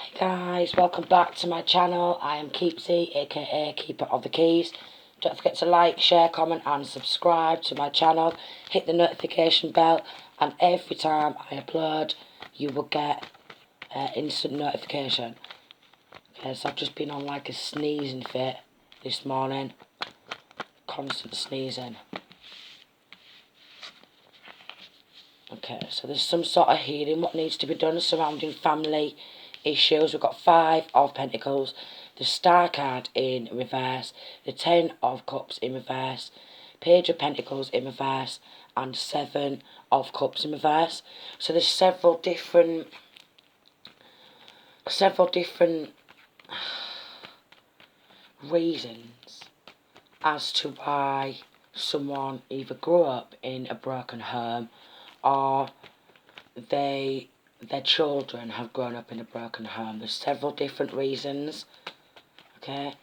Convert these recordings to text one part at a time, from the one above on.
Hey guys, welcome back to my channel. I am Keepsy, aka Keeper of the Keys. Don't forget to like, share, comment and subscribe to my channel. Hit the notification bell and every time I upload you will get instant notification. Okay, so I've just been on like a sneezing fit this morning. Constant sneezing. Okay, so there's some sort of healing what needs to be done surrounding family issues. We've got 5 of Pentacles, the Star card in reverse, the 10 of Cups in reverse, Page of Pentacles in reverse, and 7 of Cups in reverse. So there's several different reasons as to why someone either grew up in a broken home or their children have grown up in a broken home. There's several different reasons, okay?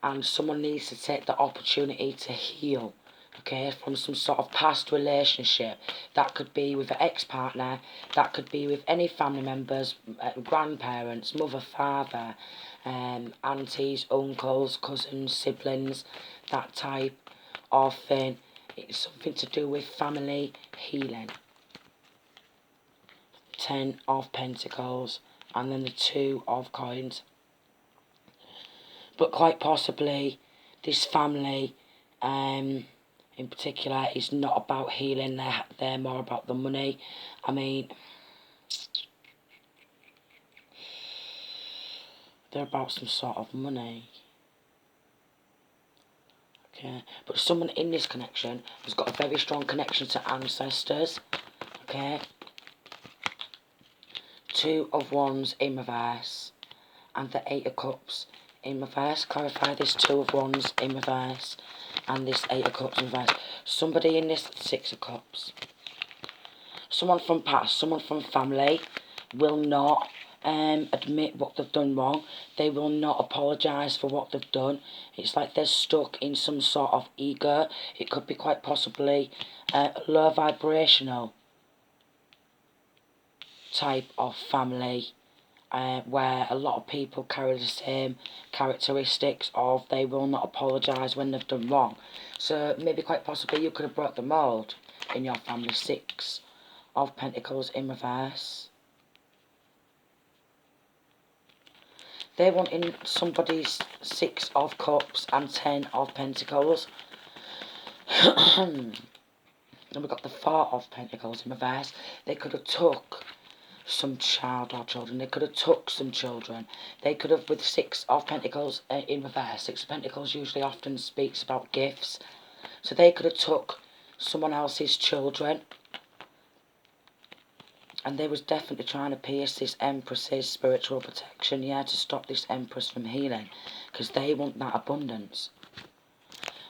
And someone needs to take the opportunity to heal, okay, from some sort of past relationship. That could be with an ex-partner, that could be with any family members, grandparents, mother, father, aunties, uncles, cousins, siblings, that type of thing. It's something to do with family healing. 10 of Pentacles and then the 2 of Coins. But quite possibly this family in particular is not about healing. They're more about the money. I mean, they're about some sort of money. Okay, but someone in this connection has got a very strong connection to ancestors. Okay, 2 of Wands in reverse and the 8 of Cups in reverse. Clarify this 2 of Wands in reverse and this 8 of Cups in reverse. Somebody in this 6 of Cups, someone from past, someone from family will not admit what they've done wrong. They will not apologise for what they've done. It's like they're stuck in some sort of ego. It could be quite possibly low vibrational type of family where a lot of people carry the same characteristics of they will not apologise when they've done wrong. So maybe quite possibly you could have broke the mould in your family. 6 of Pentacles in reverse. They want in somebody's 6 of Cups and 10 of Pentacles. And we've got the 4 of Pentacles in reverse. They could have took some child or children. They could have took some children. They could have, with 6 of Pentacles in reverse. 6 of Pentacles usually often speaks about gifts. So they could have took someone else's children. And they was definitely trying to pierce this Empress's spiritual protection, yeah, to stop this Empress from healing. Because they want that abundance.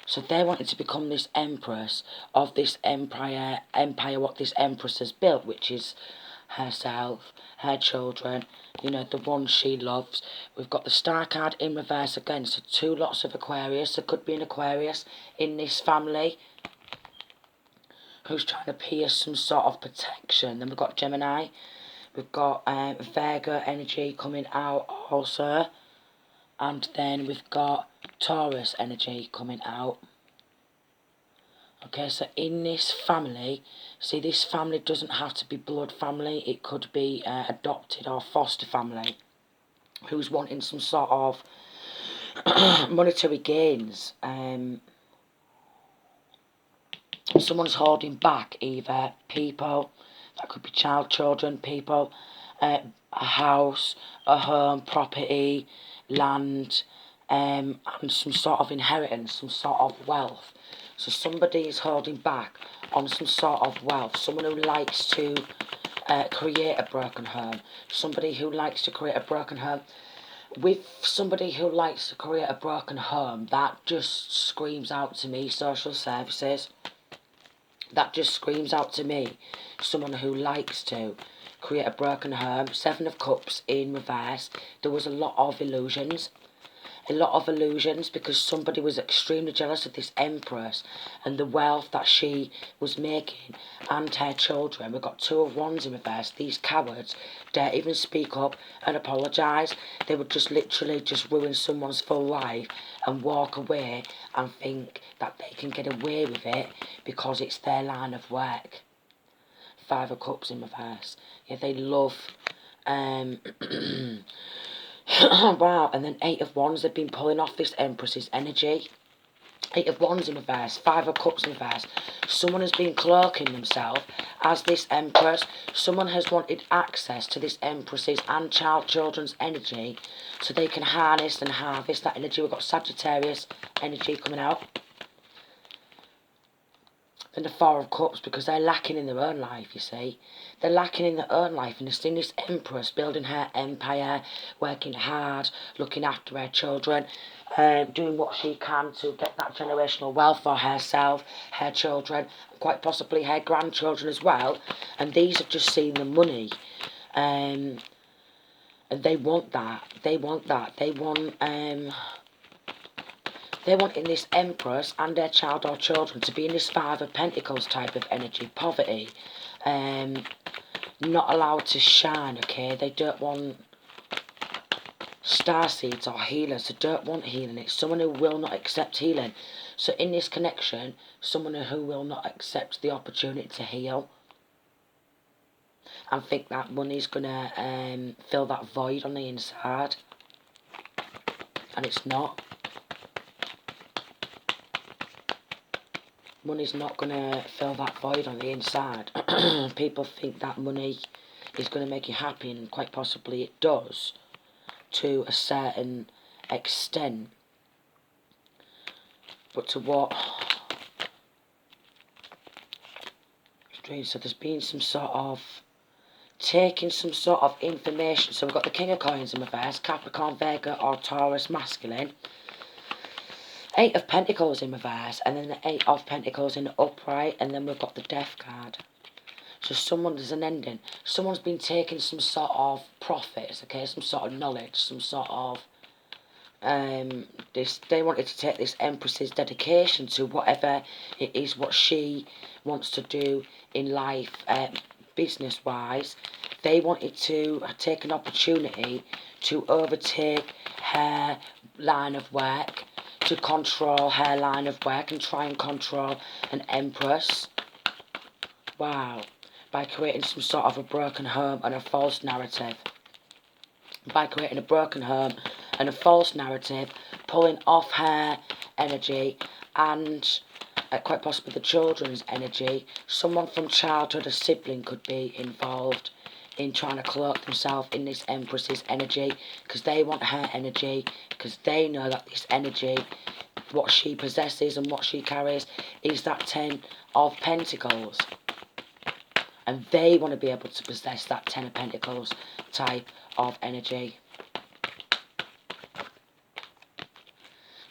So they wanted to become this Empress of this empire what this Empress has built, which is herself, her children, you know, the ones she loves. We've got the Star card in reverse again, so 2 lots of Aquarius. There could be an Aquarius in this family who's trying to pierce some sort of protection. Then we've got Gemini. We've got Virgo energy coming out also. And then we've got Taurus energy coming out. Okay, so in this family, see, this family doesn't have to be blood family. It could be adopted or foster family who's wanting some sort of monetary gains. Someone's holding back either people, that could be children, people, a house, a home, property, land, and some sort of inheritance, some sort of wealth. So somebody is holding back on some sort of wealth. Someone who likes to create a broken home. Somebody who likes to create a broken home. With somebody who likes to create a broken home, that just screams out to me, social services. That just screams out to me, someone who likes to create a broken home. 7 of Cups in reverse. There was a lot of illusions. a lot of illusions, because somebody was extremely jealous of this Empress and the wealth that she was making and her children. We've got 2 of Wands in reverse. These cowards dare even speak up and apologise. They would just literally just ruin someone's full life and walk away and think that they can get away with it because it's their line of work. 5 of Cups in reverse. Yeah, they love... wow, and then 8 of Wands. They've been pulling off this Empress's energy. 8 of Wands in reverse, 5 of Cups in reverse. Someone has been cloaking themselves as this Empress. Someone has wanted access to this Empress's and children's energy so they can harness and harvest that energy. We've got Sagittarius energy coming out. Then the 4 of Cups, because they're lacking in their own life, you see. They're lacking in their own life, and they've seen this Empress building her empire, working hard, looking after her children, doing what she can to get that generational wealth for herself, her children, and quite possibly her grandchildren as well. And these have just seen the money, and they want that. They want that. They want... They're wanting this Empress and their child or children to be in this 5 of Pentacles type of energy, poverty, not allowed to shine, okay? They don't want starseeds or healers. They don't want healing. It's someone who will not accept healing. So in this connection, someone who will not accept the opportunity to heal and think that money's going to fill that void on the inside. And it's not. Money's not going to fill that void on the inside. People think that money is going to make you happy, and quite possibly it does, to a certain extent. But to what? Strange. So there's been some sort of taking some sort of information. So we've got the King of Coins in reverse, Capricorn, Virgo or Taurus masculine. 8 of Pentacles in reverse, and then the 8 of Pentacles in the upright, and then we've got the Death card. So there's an ending. Someone's been taking some sort of profits, okay, some sort of knowledge, some sort of they wanted to take this Empress's dedication to whatever it is what she wants to do in life, business wise. They wanted to take an opportunity to overtake her line of work, to control her line of work and try and control an Empress. Wow. By creating some sort of a broken home and a false narrative. By creating a broken home and a false narrative, pulling off her energy and quite possibly the children's energy. Someone from childhood, a sibling, could be involved in trying to cloak themselves in this Empress's energy, because they want her energy, because they know that this energy, what she possesses and what she carries, is that 10 of Pentacles. And they want to be able to possess that 10 of Pentacles type of energy.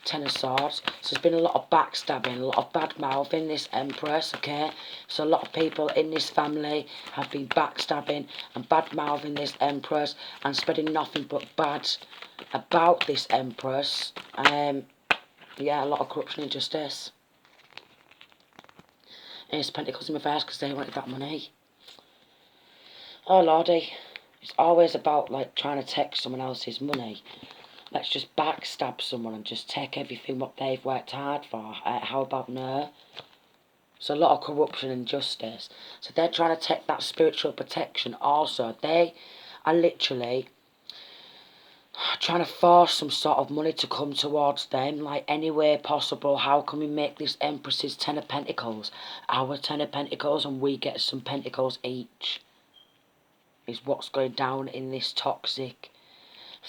10 of Swords. So there's been a lot of backstabbing, a lot of bad mouthing this Empress, okay? So a lot of people in this family have been backstabbing and bad mouthing this Empress and spreading nothing but bad about this Empress. Yeah, a lot of corruption and injustice. And it's Pentacles in reverse because they wanted that money. Oh lordy. It's always about like trying to take someone else's money. Let's just backstab someone and just take everything what they've worked hard for. How about no? So a lot of corruption and justice. So they're trying to take that spiritual protection also. They are literally trying to force some sort of money to come towards them, like any way possible. How can we make this Empress's 10 of Pentacles our 10 of Pentacles and we get some Pentacles each? Is what's going down in this toxic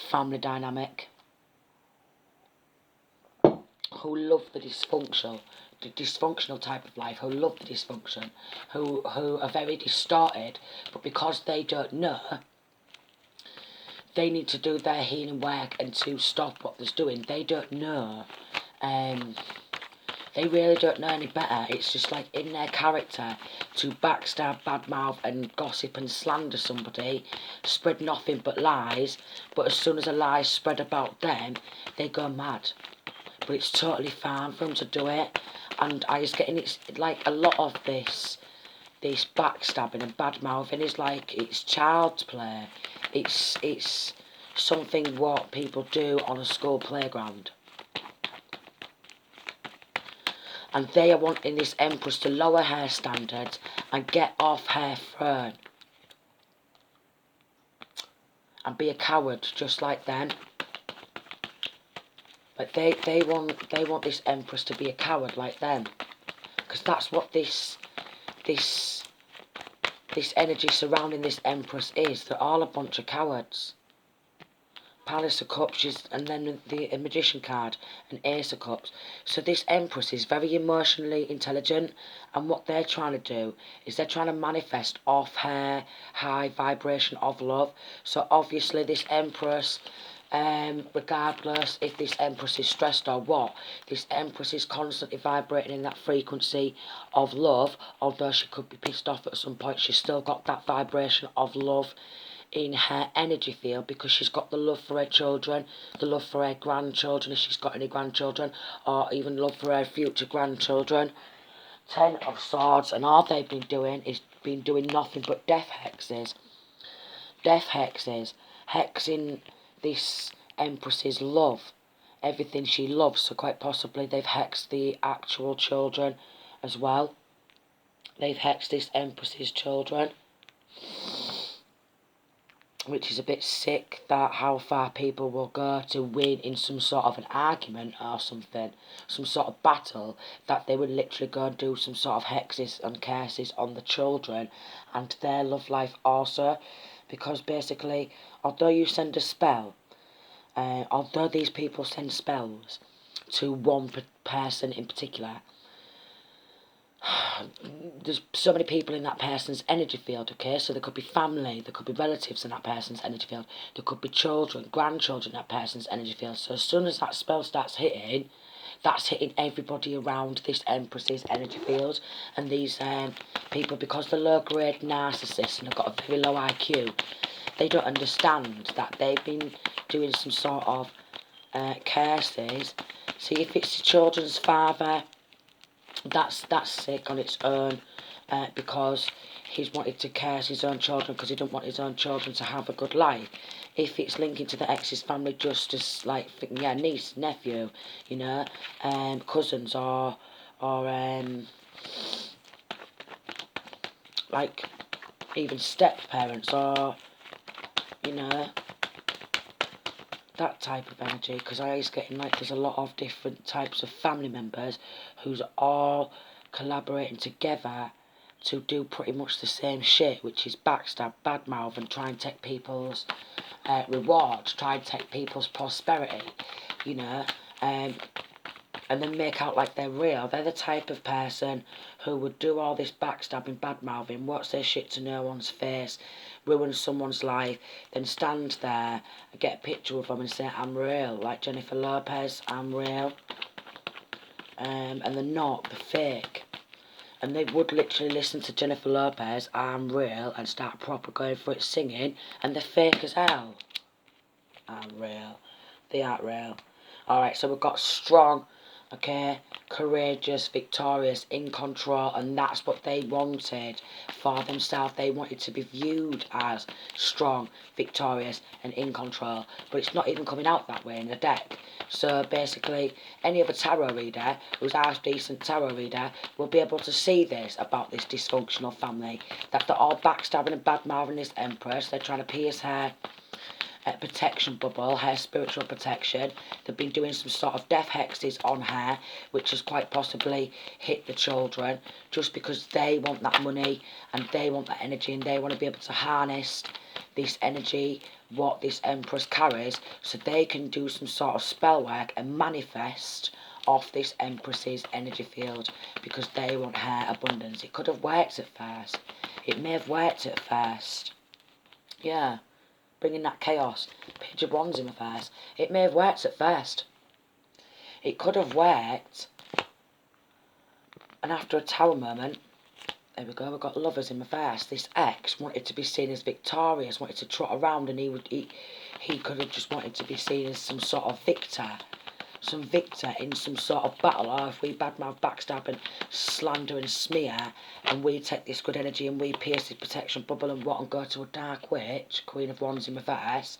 family dynamic. Who love the dysfunctional type of life, who love the dysfunction, who are very distorted, but because they don't know, they need to do their healing work and to stop what they're doing. They don't know. They They really don't know any better. It's just like in their character to backstab, badmouth and gossip and slander somebody, spread nothing but lies, but as soon as a lie spread about them, they go mad. But it's totally fine for them to do it, and I was getting, it's like a lot of this backstabbing and badmouthing is like, it's child's play. It's something what people do on a school playground. And they are wanting this Empress to lower her standards and get off her throne. And be a coward just like them. But they want this Empress to be a coward like them. Because that's what this energy surrounding this Empress is. They're all a bunch of cowards. Palace of Cups, and then the Magician card, and Ace of Cups. So this Empress is very emotionally intelligent, and what they're trying to do is they're trying to manifest off her high vibration of love. So obviously this Empress, regardless if this Empress is stressed or what, this Empress is constantly vibrating in that frequency of love. Although she could be pissed off at some point, she's still got that vibration of love in her energy field, because she's got the love for her children, the love for her grandchildren if she's got any grandchildren, or even love for her future grandchildren. 10 of Swords, and all they've been doing is nothing but death hexes. Death hexes, hexing this Empress's love, everything she loves. So quite possibly they've hexed the actual children as well. They've hexed this Empress's children, which is a bit sick, that how far people will go to win in some sort of an argument or something, some sort of battle, that they would literally go and do some sort of hexes and curses on the children and their love life also. Because basically, although you send a spell, although these people send spells to one person in particular, there's so many people in that person's energy field, okay? So there could be family, there could be relatives in that person's energy field, there could be children, grandchildren in that person's energy field. So as soon as that spell starts hitting, that's hitting everybody around this Empress's energy field. And these people, because they're low-grade narcissists and have got a very low IQ, they don't understand that they've been doing some sort of curses. See, if it's the children's father, that's sick on its own, because he's wanted to curse his own children because he don't want his own children to have a good life. If it's linking to the ex's family, just as like, yeah, niece, nephew, you know, cousins, or like even step parents, or you know, that type of energy. Because I was getting like there's a lot of different types of family members who's all collaborating together to do pretty much the same shit, which is backstab, badmouth, and try and take people's rewards, try and take people's prosperity, you know, and then make out like they're real. They're the type of person who would do all this backstabbing, badmouthing, watch their shit to no one's face, ruin someone's life, then stand there and get a picture with them and say, I'm real, like Jennifer Lopez, I'm real. And they're not, they're fake. And they would literally listen to Jennifer Lopez, I'm real, and start proper going for it singing, and they're fake as hell. I'm real. They aren't real. Alright, so we've got strong, okay, courageous, victorious, in control, and that's what they wanted for themselves. They wanted to be viewed as strong, victorious, and in control, but it's not even coming out that way in the deck. So basically, any other tarot reader who's a half-decent tarot reader will be able to see this about this dysfunctional family, that they're all backstabbing and bad-mouthing this Empress. They're trying to pierce her protection bubble, her spiritual protection. They've been doing some sort of death hexes on her, which has quite possibly hit the children, just because they want that money and they want that energy, and they want to be able to harness this energy, what this Empress carries, so they can do some sort of spell work and manifest off this Empress's energy field, because they want her abundance. It could have worked at first. It may have worked at first. Yeah. Bringing that chaos. Page of Wands in reverse. It may have worked at first. It could have worked And after a Tower moment, there we go, we've got Lovers in reverse. This ex wanted to be seen as victorious, wanted to trot around, and he could have just wanted to be seen as some sort of victor. Some victor in some sort of battle, or if we badmouth, backstab and slander and smear, and we take this good energy and we pierce this protection bubble and what, and go to a dark witch, Queen of Wands in reverse,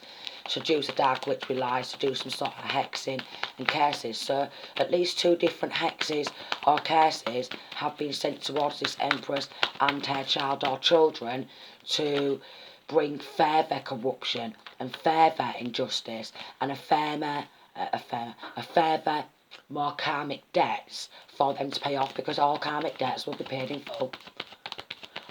seduce a dark witch with lies, to do some sort of hexing and curses. So at least 2 different hexes or curses have been sent towards this Empress and her child or children to bring further corruption and further injustice and a further more karmic debts for them to pay off, because all karmic debts will be paid in full.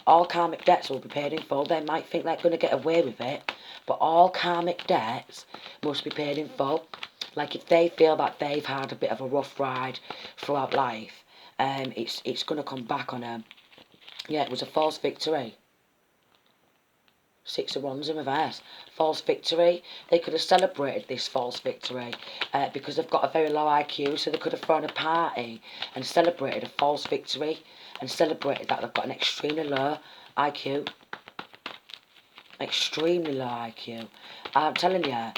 All karmic debts will be paid in full. They might think they're going to get away with it, but all karmic debts must be paid in full. Like if they feel that they've had a bit of a rough ride throughout life, it's going to come back on them. Yeah, it was a false victory. 6 of Wands in reverse. False victory. They could have celebrated this false victory because they've got a very low IQ, so they could have thrown a party and celebrated a false victory and celebrated that they've got an extremely low IQ. Extremely low IQ. I'm telling you,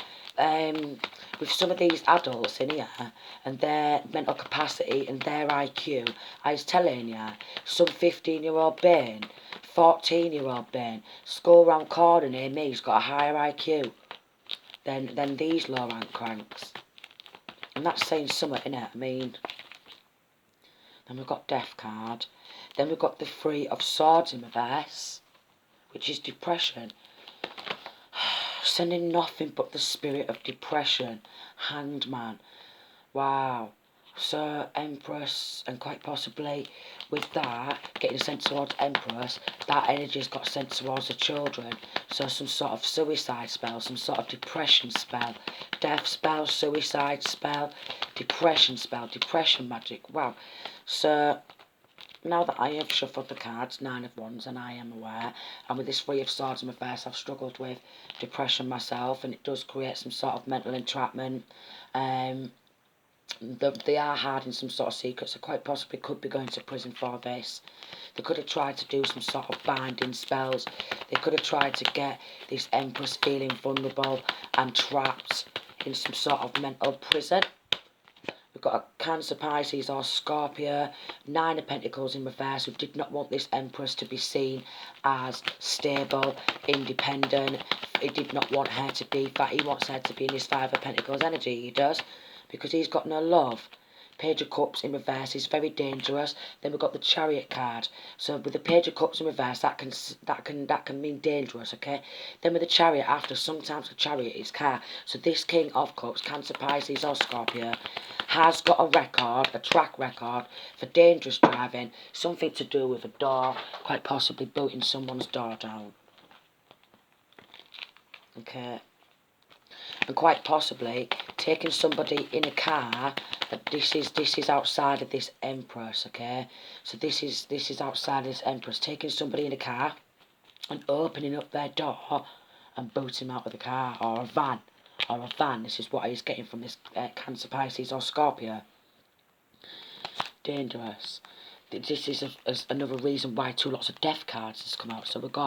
with some of these adults in here and their mental capacity and their IQ, I was telling you, some 15-year-old Ben, 14-year-old Ben, school round corner near me, has got a higher IQ than these low rank cranks. And that's saying something, innit? I mean, then we've got Death card. Then we've got the 3 of Swords in reverse, which is depression. Sending nothing but the spirit of depression. Hanged Man. Wow. So Empress, and quite possibly with that getting sent towards Empress, that energy's got sent towards the children. So some sort of suicide spell, some sort of depression spell, death spell, suicide spell, depression magic. Wow. So now that I have shuffled the cards, 9 of Wands, and I am aware, and with this 3 of Swords in reverse, I've struggled with depression myself, and it does create some sort of mental entrapment. They are hiding some sort of secrets. They quite possibly could be going to prison for this. They could have tried to do some sort of binding spells. They could have tried to get this Empress feeling vulnerable and trapped in some sort of mental prison. We've got a Cancer, Pisces or Scorpio, 9 of Pentacles in reverse, who did not want this Empress to be seen as stable, independent. He did not want her to be, but he wants her to be in his 5 of Pentacles energy, he does, because he's got no love. Page of Cups in reverse is very dangerous. Then we've got the Chariot card. So with the Page of Cups in reverse, that can mean dangerous, okay? Then with the Chariot after, sometimes the Chariot is car. So this King of Cups, Cancer, Pisces or Scorpio, has got a track record for dangerous driving, something to do with a door, quite possibly booting someone's door down. Okay. And quite possibly taking somebody in a car. This is outside of this Empress, okay? So this is outside of this Empress, taking somebody in a car and opening up their door and booting them out of the car, or a van. This is what he's getting from this Cancer, Pisces or Scorpio. Dangerous. This is another reason why 2 lots of death cards has come out. So we've got